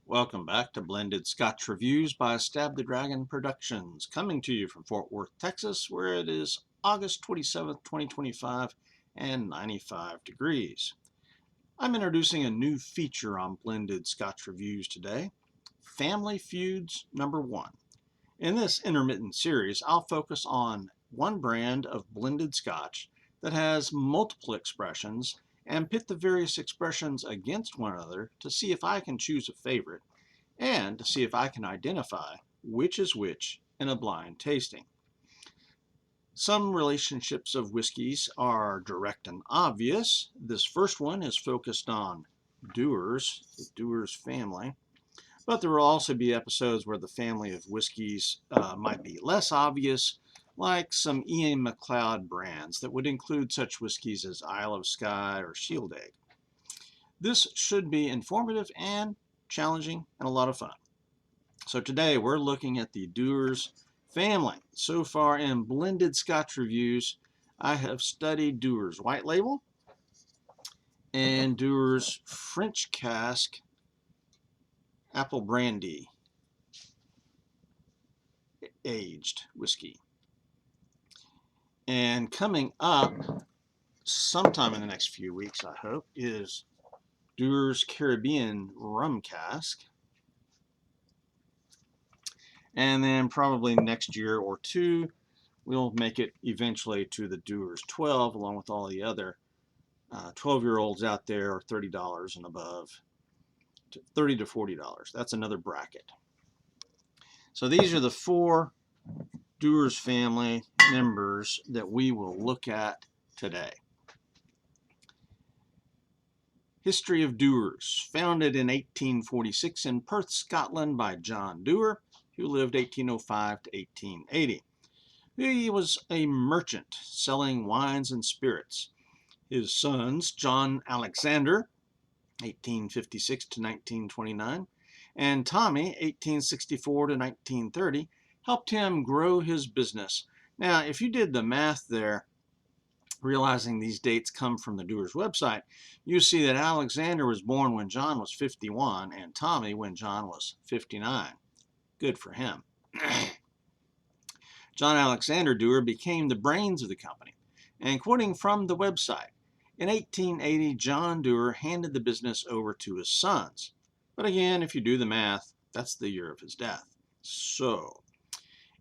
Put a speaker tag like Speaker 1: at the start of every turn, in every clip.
Speaker 1: Welcome back to Blended Scotch Reviews by StabtheDragon Productions, coming to you from Fort Worth, Texas, where it is August 27th, 2025 and 95 degrees. I'm introducing a new feature on Blended Scotch Reviews today, Family Feuds number 1. In this intermittent series, I'll focus on one brand of blended Scotch that has multiple expressions and pit the various expressions against one another to see if I can choose a favorite and to see if I can identify which is which in a blind tasting. Some relationships of whiskeys are direct and obvious. This first one is focused on Dewar's, the Dewar's family, but there will also be episodes where the family of whiskeys might be less obvious, like some Ian MacLeod brands that would include such whiskeys as Isle of Skye or Shield Egg. This should be informative and challenging and a lot of fun. So today we're looking at the Dewar's family. So far in Blended Scotch Reviews, I have studied Dewar's White Label and Dewar's French Cask Apple Brandy aged whiskey. And coming up sometime in the next few weeks, I hope, is Dewar's Caribbean Rum Cask. And then probably next year or two, we'll make it eventually to the Dewar's 12, along with all the other 12-year-olds out there, or $30 and above, $30 to $40. That's another bracket. So these are the 4 Dewar's family members that we will look at today. History of Dewar's. Founded in 1846 in Perth, Scotland by John Dewar, who lived 1805 to 1880. He was a merchant selling wines and spirits. His sons, John Alexander, 1856 to 1929, and Tommy, 1864 to 1930, helped him grow his business. Now, if you did the math there, realizing these dates come from the Dewar's website, you see that Alexander was born when John was 51 and Tommy when John was 59. Good for him. John Alexander Dewar became the brains of the company. And quoting from the website, in 1880, John Dewar handed the business over to his sons. But again, if you do the math, that's the year of his death.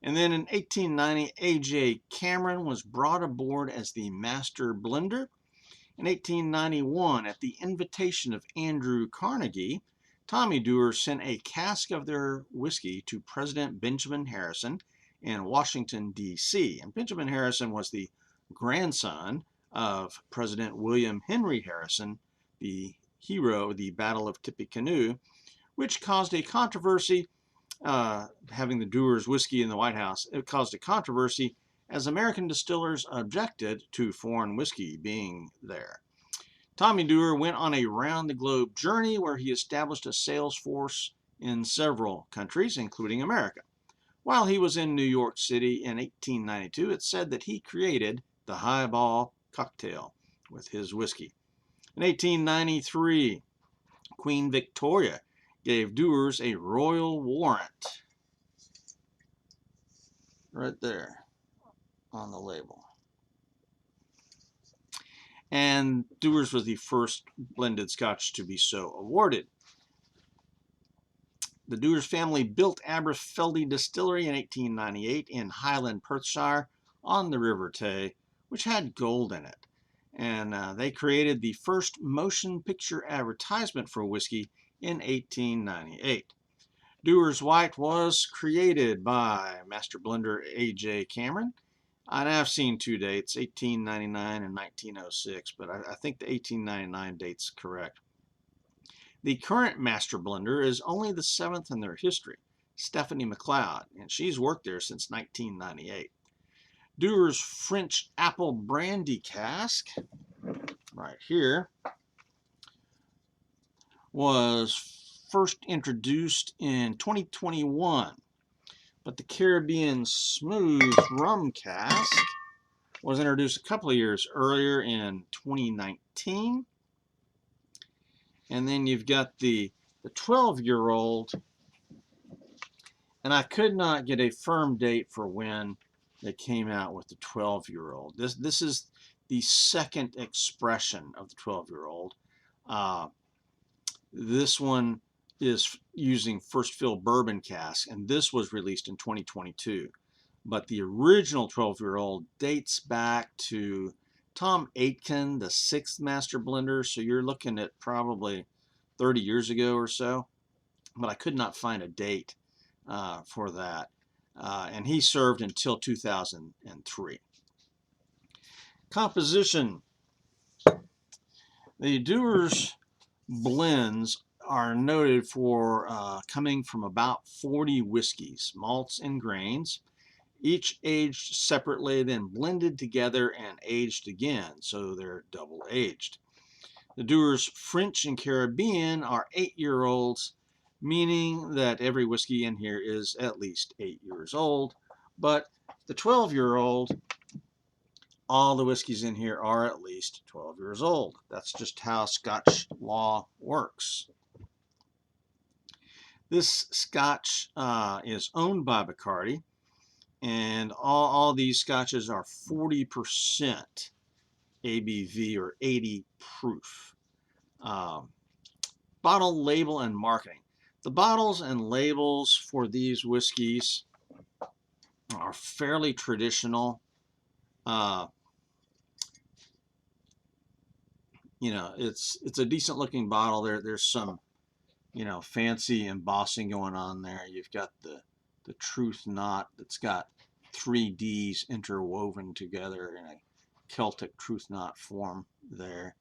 Speaker 1: And then in 1890, A.J. Cameron was brought aboard as the master blender. In 1891, at the invitation of Andrew Carnegie, Tommy Dewar sent a cask of their whiskey to President Benjamin Harrison in Washington, D.C. And Benjamin Harrison was the grandson of President William Henry Harrison, the hero of the Battle of Tippecanoe, which caused a controversy. Having the Dewar's whiskey in the White House, it caused a controversy as American distillers objected to foreign whiskey being there. Tommy Dewar went on a round-the-globe journey where he established a sales force in several countries, including America. While he was in New York City in 1892, it's said that he created the highball cocktail with his whiskey. In 1893, Queen Victoria gave Dewar's a royal warrant. Right there on the label. And Dewar's was the first blended Scotch to be so awarded. The Dewar's family built Aberfeldy Distillery in 1898 in Highland, Perthshire, on the River Tay, which had gold in it. And they created the first motion picture advertisement for whiskey in 1898. Dewar's White was created by master blender A.J. Cameron. And I've seen 2 dates, 1899 and 1906, but I think the 1899 date's correct. The current master blender is only the 7th in their history, Stephanie MacLeod, and she's worked there since 1998. Dewar's French Apple Brandy Cask, right here, was first introduced in 2021. But the Caribbean Smooth Rum Cask was introduced a couple of years earlier in 2019. And then you've got the The 12-year-old, and I could not get a firm date for when they came out with the 12-year-old. This is the second expression of the 12-year-old. This one is using first fill bourbon cask, and this was released in 2022. But the original 12-year-old dates back to Tom Aitken, the 6th master blender, so you're looking at probably 30 years ago or so. But I could not find a date for that. And he served until 2003. Composition. The Dewar's blends are noted for coming from about 40 whiskeys, malts, and grains, each aged separately, then blended together and aged again, so they're double aged. The Dewar's French and Caribbean are 8-year-olds, meaning that every whiskey in here is at least 8 years old. But the 12-year-old, all the whiskeys in here are at least 12 years old. That's just how Scotch law works. This Scotch is owned by Bacardi, and all these Scotches are 40% ABV or 80 proof. Bottle, label, and marketing. The bottles and labels for these whiskeys are fairly traditional. You know, it's a decent looking bottle. There's some, you know, fancy embossing going on there. You've got the truth knot that's got 3 Ds interwoven together in a Celtic truth knot form there.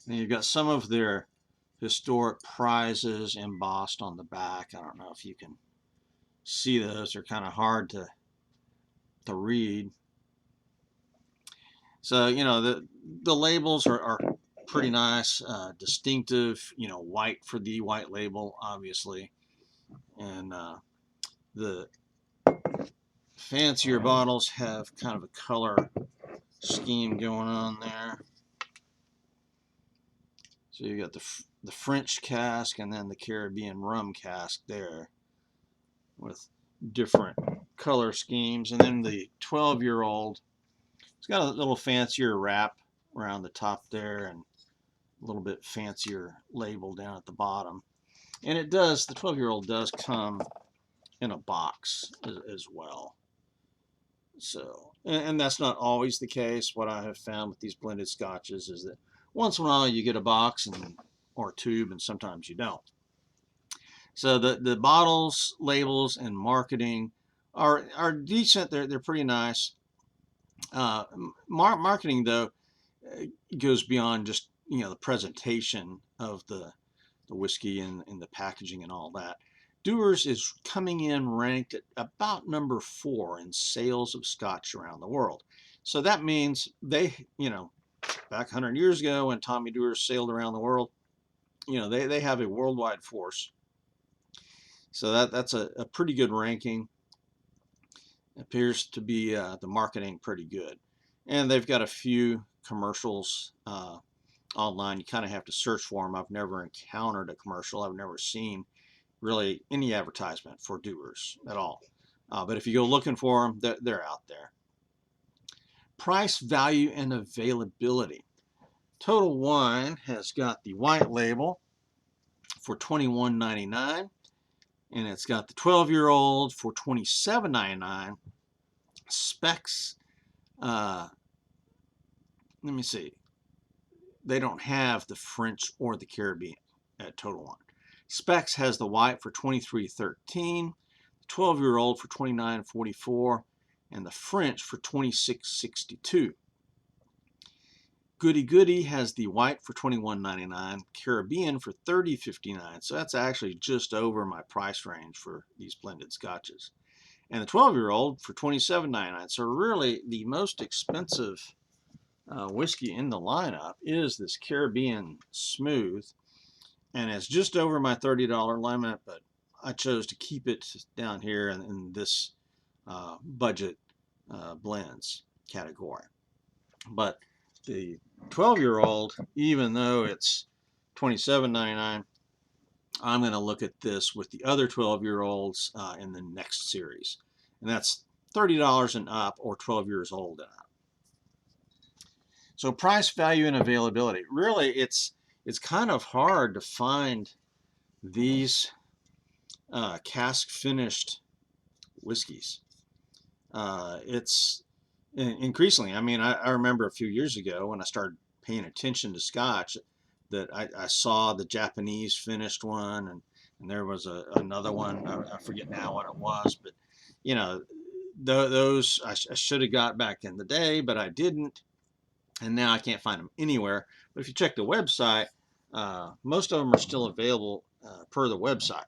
Speaker 1: And you've got some of their historic prizes embossed on the back. I don't know if you can see those. They're kind of hard to read. So, you know, the labels are pretty nice, distinctive, you know, white for the white label, obviously. And the fancier bottles have kind of a color scheme going on there. So you got the French cask and then the Caribbean rum cask there with different color schemes. And then the 12-year-old, it's got a little fancier wrap around the top there and a little bit fancier label down at the bottom. And it does, the 12-year-old does come in a box as well. So, and that's not always the case. What I have found with these blended scotches is that once in a while you get a box or a tube, and sometimes you don't. So the bottles, labels, and marketing are decent. They're pretty nice. Marketing, though, goes beyond just, you know, the presentation of the whiskey and the packaging and all that. Dewar's is coming in ranked at about number 4 in sales of Scotch around the world. So that means they, you know, back 100 years ago when Tommy Dewar sailed around the world, you know, they have a worldwide force. So that's a pretty good ranking. It appears to be the marketing pretty good. And they've got a few commercials online. You kind of have to search for them. I've never encountered a commercial. I've never seen really any advertisement for Dewar's at all. But if you go looking for them, they're out there. Price, value, and availability. Total Wine has got the white label for $21.99, and it's got the 12-year-old for $27.99. Specs, let me see. They don't have the French or the Caribbean at Total Wine. Specs has the white for $23.13, the 12-year-old for $29.44, and the French for $26.62. Goody Goody has the white for $21.99, Caribbean for $30.59. So that's actually just over my price range for these blended scotches. And the 12-year-old for $27.99. So really the most expensive whiskey in the lineup is this Caribbean Smooth. And it's just over my $30 limit, but I chose to keep it down here in this budget blends category. But the 12-year-old, even though it's $27.99, I'm going to look at this with the other 12-year-olds in the next series. And that's $30 and up, or 12 years old and up. So price, value, and availability. Really, it's kind of hard to find these cask finished whiskeys. It's increasingly, I mean, I remember a few years ago when I started paying attention to Scotch that I saw the Japanese finished one, and there was another one. I forget now what it was, but you know, those I should have got back in the day, but I didn't, and now I can't find them anywhere. But if you check the website, most of them are still available per the website.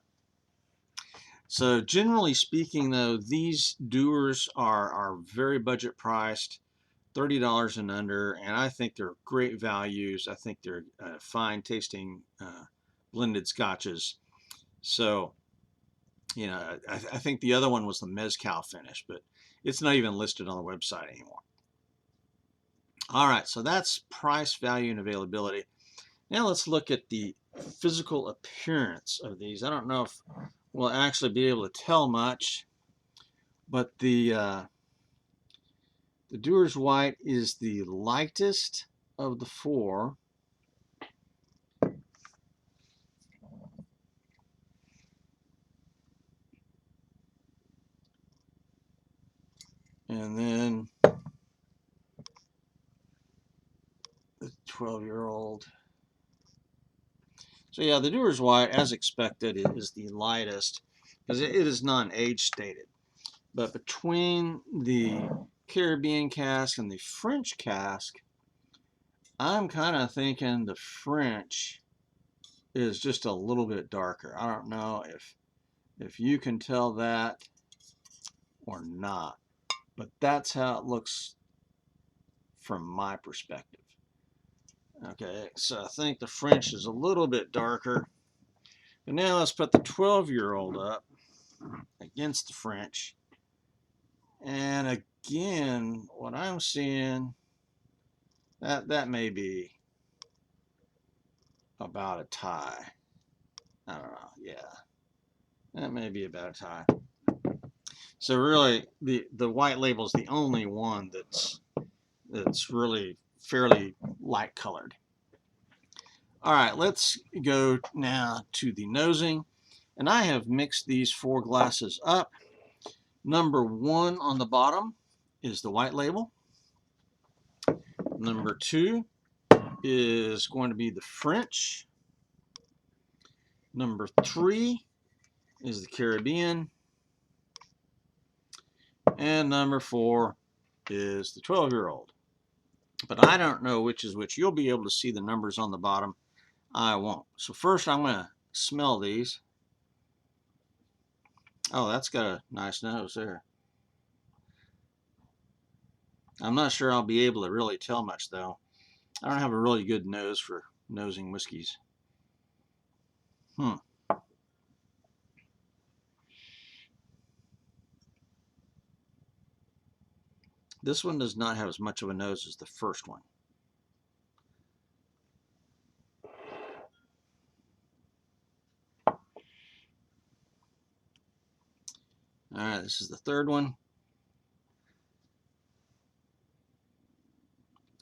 Speaker 1: So generally speaking, though, these Dewars are very budget priced, $30 and under, and I think they're great values. I think they're fine tasting blended scotches. So, you know, I think the other one was the mezcal finish, but it's not even listed on the website anymore. All right, so that's price, value, and availability. Now let's look at the physical appearance of these. I don't know if we'll actually be able to tell much, but the Dewar's White is the lightest of the four. And then the 12-year-old. So yeah, the Dewar's White, as expected, is the lightest because it is non-age stated. But between the Caribbean cask and the French cask, I'm kind of thinking the French is just a little bit darker. I don't know if you can tell that or not, but that's how it looks from my perspective. Okay, so I think the French is a little bit darker. But now let's put the 12-year-old up against the French. And again, what I'm seeing, that may be about a tie. I don't know, yeah. That may be about a tie. So really, the white label is the only one that's really fairly light colored. All right, let's go now to the nosing. And I have mixed these four glasses up. Number 1 on the bottom is the white label. Number 2 is going to be the French. Number 3 is the Caribbean. And number 4 is the 12-year-old. But I don't know which is which. You'll be able to see the numbers on the bottom. I won't. So first I'm going to smell these. Oh, that's got a nice nose there. I'm not sure I'll be able to really tell much, though. I don't have a really good nose for nosing whiskeys. This one does not have as much of a nose as the first one. All right, this is the third one.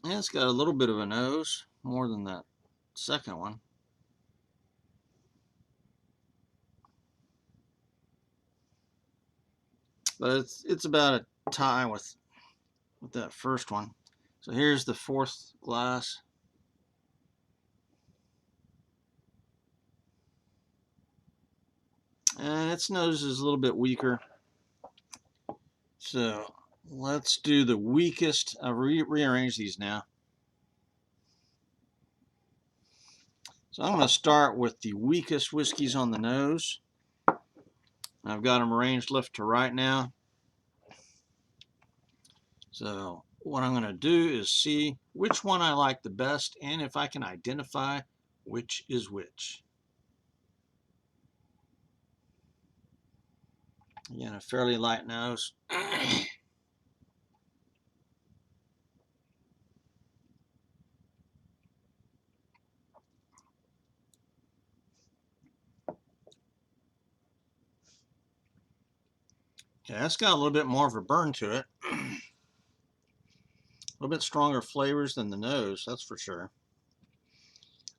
Speaker 1: And it's got a little bit of a nose, more than that second one. But it's about a tie with that first one. So here's the fourth glass. And its nose is a little bit weaker. So let's do the weakest. I'll rearrange these now. So I'm going to start with the weakest whiskeys on the nose. I've got them arranged left to right now. So what I'm going to do is see which one I like the best and if I can identify which is which. Again, a fairly light nose. Yeah, that's got a little bit more of a burn to it. A little bit stronger flavors than the nose, that's for sure.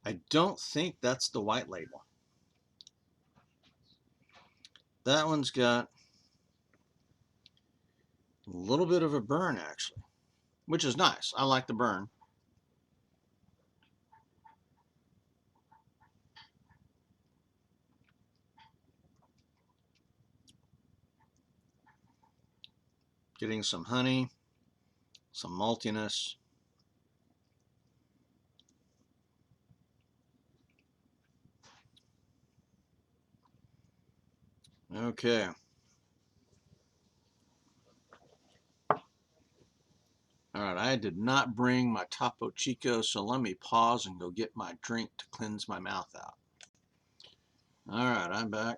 Speaker 1: I don't think that's the white label. That one's got a little bit of a burn, actually, which is nice. I like the burn. Getting some honey, some maltiness. Okay. All right, I did not bring my Topo Chico, so let me pause and go get my drink to cleanse my mouth out. All right, I'm back.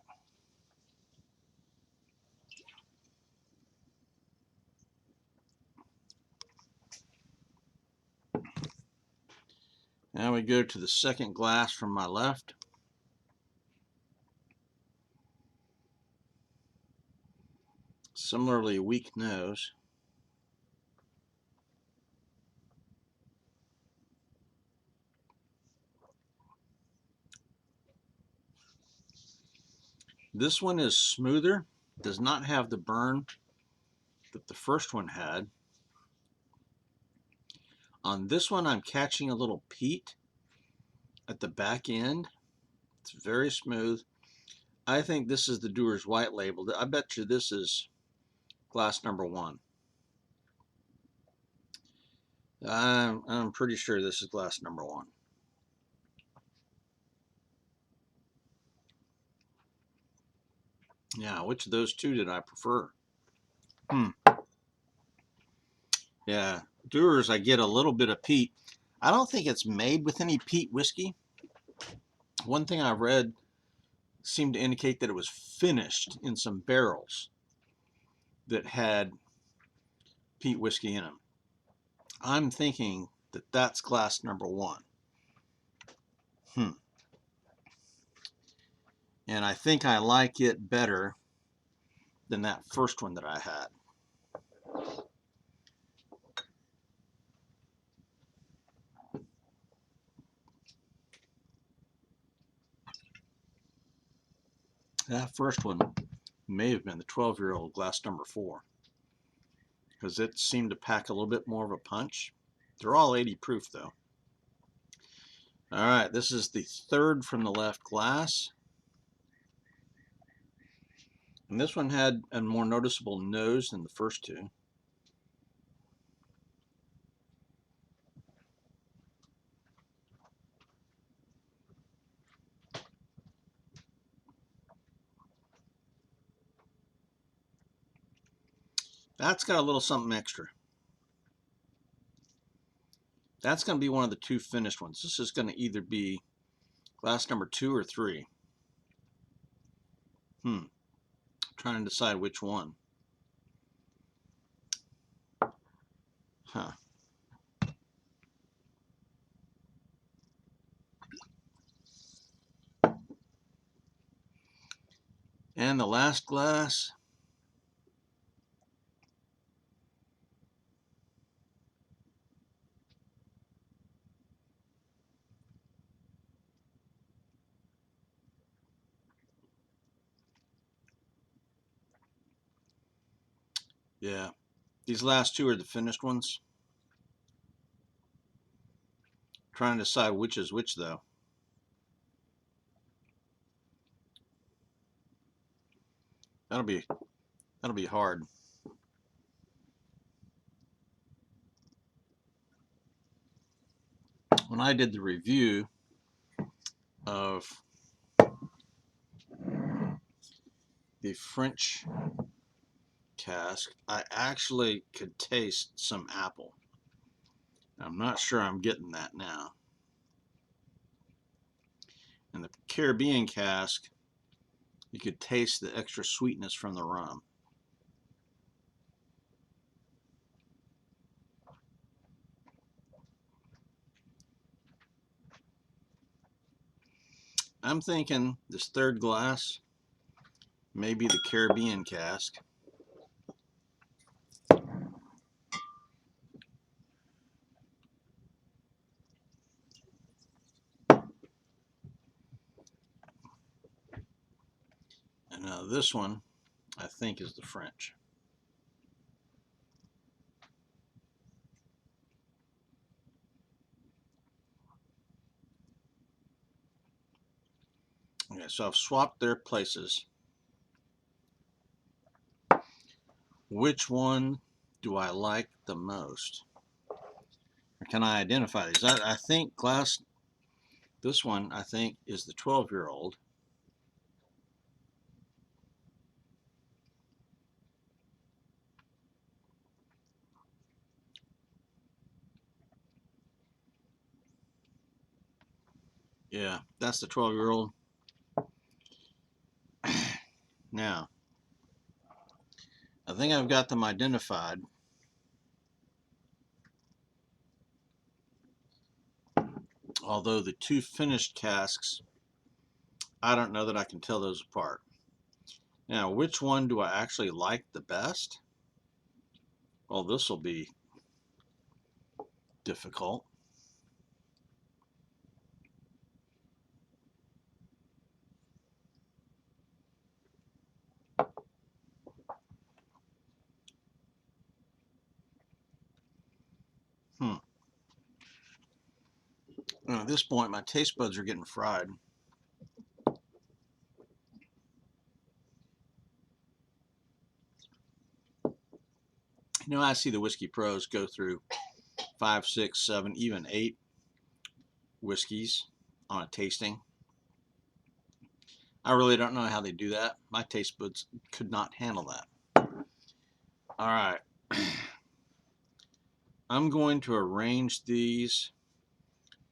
Speaker 1: Now we go to the second glass from my left. Similarly weak nose. This one is smoother, does not have the burn that the first one had. On this one, I'm catching a little peat at the back end. It's very smooth. I think this is the Dewar's White Label. I bet you this is glass number 1. I'm pretty sure this is glass number 1. Yeah, which of those two did I prefer? Yeah, Dewar's, I get a little bit of peat. I don't think it's made with any peat whiskey. One thing I read seemed to indicate that it was finished in some barrels that had peat whiskey in them. I'm thinking that that's glass number 1. And I think I like it better than that first one that I had. That first one may have been the 12-year-old glass number 4, because it seemed to pack a little bit more of a punch. They're all 80 proof though. All right, this is the third from the left glass. And this one had a more noticeable nose than the first two. That's got a little something extra. That's going to be one of the two finished ones. This is going to either be glass number 2 or 3. Trying to decide which one. Huh. And the last glass. Yeah, these last two are the finished ones. Trying to decide which is which though. That'll be hard. When I did the review of the French cask, I actually could taste some apple. I'm not sure I'm getting that now. In the Caribbean cask, you could taste the extra sweetness from the rum. I'm thinking this third glass may be the Caribbean cask. Now this one, I think, is the French. Okay, so I've swapped their places. Which one do I like the most? Or can I identify these? I think this one, I think, is the 12-year-old. Yeah, that's the 12-year-old. Now, I think I've got them identified. Although the two finished casks, I don't know that I can tell those apart. Now, which one do I actually like the best? Well, this will be difficult. At this point, my taste buds are getting fried. You know, I see the whiskey pros go through 5, 6, 7, even 8 whiskeys on a tasting. I really don't know how they do that. My taste buds could not handle that. All right. I'm going to arrange these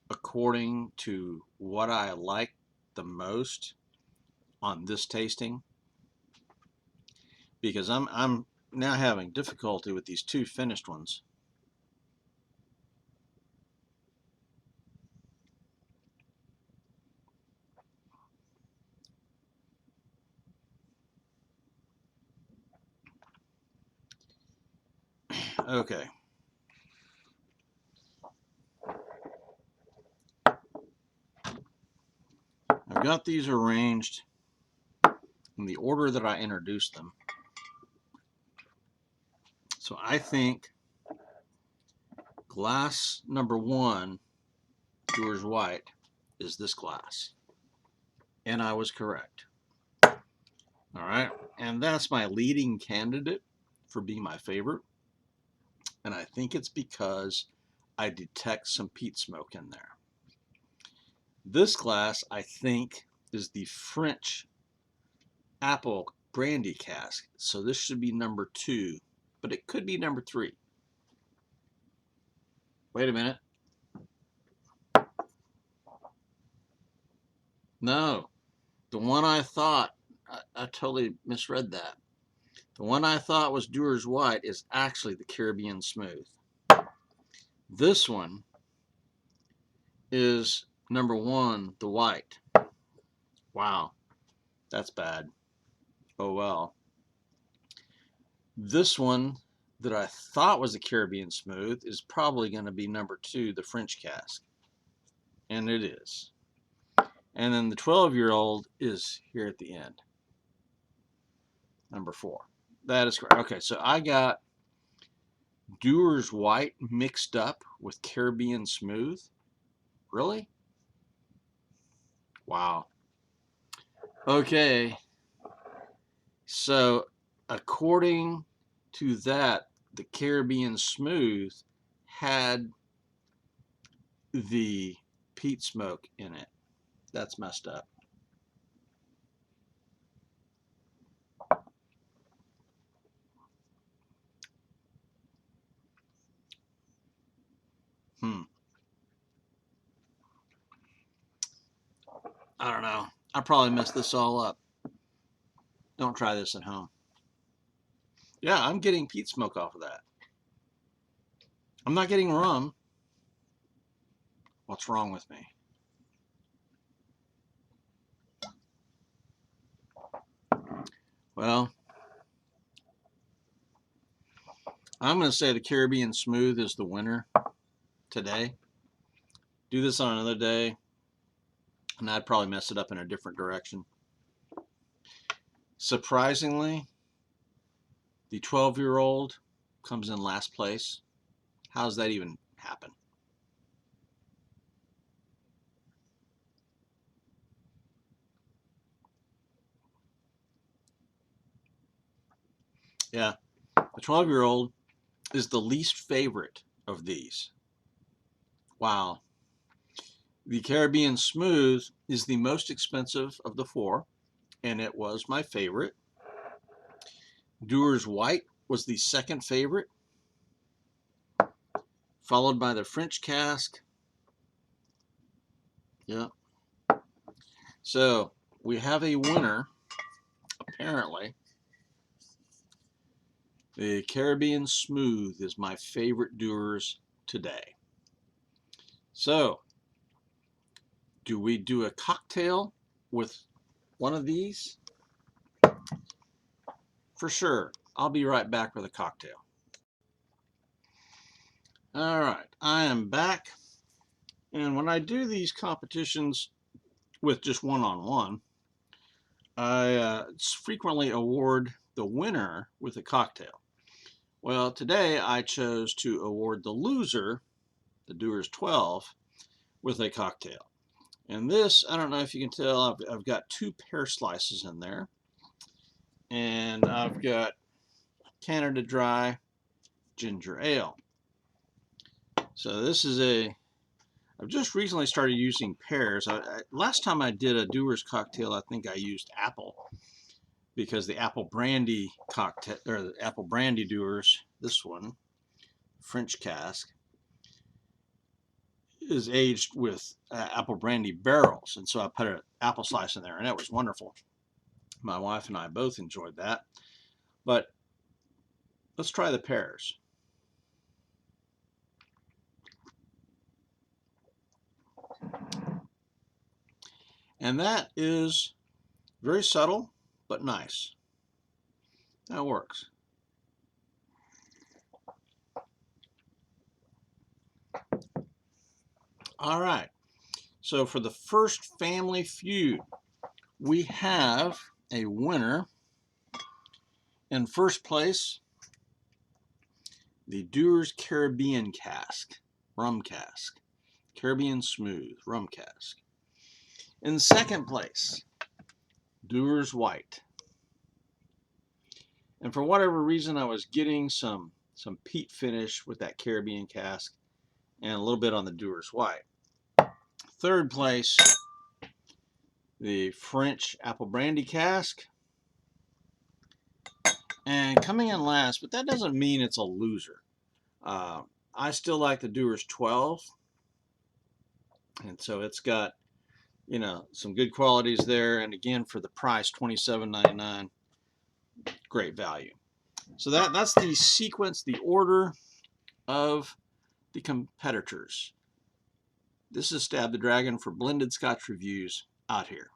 Speaker 1: according to what I like the most on this tasting, because I'm now having difficulty with these two finished ones. Okay. I've got these arranged in the order that I introduced them. So I think glass number 1, Dewar's White, is this glass. And I was correct. All right. And that's my leading candidate for being my favorite. And I think it's because I detect some peat smoke in there. This glass, I think, is the French apple brandy cask. So this should be number 2, but it could be number 3. Wait a minute. No, the one I thought, I totally misread that. The one I thought was Dewar's White is actually the Caribbean Smooth. This one is number 1, the white. Wow, that's bad. Oh well. This one that I thought was the Caribbean Smooth is probably going to be number 2, the French cask. And it is. And then the 12-year-old is here at the end. Number 4. That is correct. Okay, so I got Dewar's White mixed up with Caribbean Smooth. Really? Wow. Okay. So according to that, the Caribbean Smooth had the peat smoke in it. That's messed up. I don't know. I probably messed this all up. Don't try this at home. Yeah, I'm getting peat smoke off of that. I'm not getting rum. What's wrong with me? Well, I'm going to say the Caribbean Smooth is the winner today. Do this on another day, and I'd probably mess it up in a different direction. Surprisingly, the 12-year-old comes in last place. How does that even happen? Yeah, the 12-year-old is the least favorite of these. Wow. The Caribbean Smooth is the most expensive of the four, and it was my favorite. Dewar's White was the second favorite, followed by the French Cask. Yeah. So we have a winner, apparently. The Caribbean Smooth is my favorite Dewar's today. So, do we do a cocktail with one of these? For sure. I'll be right back with a cocktail. All right, I am back. And when I do these competitions with just one-on-one, I frequently award the winner with a cocktail. Well, today I chose to award the loser, the Dewar's 12, with a cocktail. And this, I don't know if you can tell, I've got 2 pear slices in there. And I've got Canada Dry ginger ale. So this is I've just recently started using pears. Last time I did a Dewar's cocktail, I think I used apple, because the apple brandy cocktail, or the apple brandy Dewar's, this one, French cask, is aged with apple brandy barrels, and so I put an apple slice in there, and it was wonderful. My wife and I both enjoyed that. But let's try the pears. And that is very subtle, but nice. That works. All right. So for the first family feud, we have a winner. In first place, the Dewar's Caribbean cask, rum cask. Caribbean Smooth, rum cask. In second place, Dewar's White. And for whatever reason, I was getting some peat finish with that Caribbean cask and a little bit on the Dewar's White. Third place, the French apple brandy cask. And coming in last, but that doesn't mean it's a loser. I still like the Dewar's 12. And so it's got, you know, some good qualities there. And again, for the price, $27.99, great value. So that's the sequence, the order of the competitors. This is Stab the Dragon for Blended Scotch Reviews out here.